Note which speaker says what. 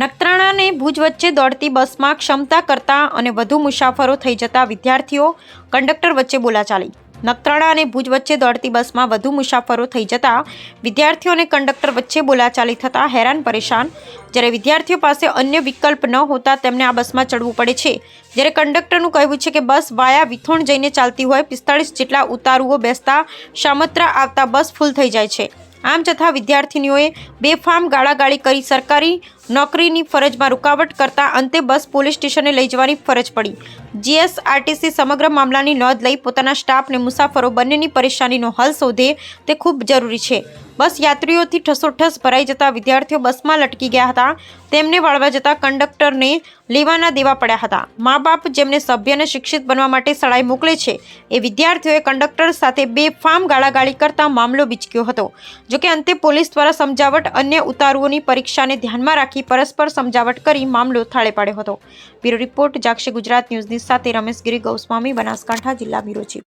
Speaker 1: નખત્રાણા અને ભુજ વચ્ચે દોડતી બસમાં ક્ષમતા કરતાં અને વધુ મુસાફરો થઈ જતા વિદ્યાર્થીઓ કંડક્ટર વચ્ચે બોલાચાલી। નખત્રાણા અને ભુજ વચ્ચે દોડતી બસમાં વધુ મુસાફરો થઈ જતા વિદ્યાર્થીઓ અને કંડક્ટર વચ્ચે બોલાચાલી થતા હેરાન પરેશાન। જ્યારે વિદ્યાર્થીઓ પાસે અન્ય વિકલ્પ ન હોતા તેમને આ બસમાં ચડવું પડે છે। જ્યારે કંડક્ટરનું કહેવું છે કે બસ વાયા વિથોણ જઈને ચાલતી હોય, 45 જેટલા ઉતારુઓ બેસતા શામત્રા આવતા બસ ફૂલ થઈ જાય છે। આમ છતાં વિદ્યાર્થીનીઓએ બેફામ ગાળાગાળી કરી સરકારી નોકરીની ફરજમાં રૂકાવટ કરતા અંતે બસ પોલીસ સ્ટેશને લઈ જવાની ફરજ પડી। જીએસઆરટીસી સમગ્ર મામલાની નોંધ લઈ પોતાના સ્ટાફ અને મુસાફરો બંનેની પરેશાનીનો હલ શોધે તે ખૂબ જરૂરી છે। બસ યાત્રીઓથી ઠસોઠસ ભરાઈ જતા વિદ્યાર્થીઓ બસમાં લટકી ગયા હતા। તેમને વાળવા જતા કંડક્ટરને લેવાના દેવા પડ્યા હતા। મા બાપ જેમને સભ્ય અને શિક્ષિત બનવા માટે શાળાએ મોકલે છે એ વિદ્યાર્થીઓએ કંડક્ટર સાથે બેફામ ગાળાગાળી કરતા મામલો બીચક્યો હતો। જોકે અંતે પોલીસ દ્વારા સમજાવટ અન્ય ઉતારુઓની પરીક્ષાને ધ્યાનમાં રાખી પરસ્પર સમજાવટ કરી મામલો થાળે પાડ્યો હતો। બ્યુરો રિપોર્ટ, જાગશે ગુજરાત ન્યૂઝની સાથે રમેશ ગિરી, ગૌસ્વામી, બનાસકાંઠા જિલ્લા બ્યુરો ચીફ।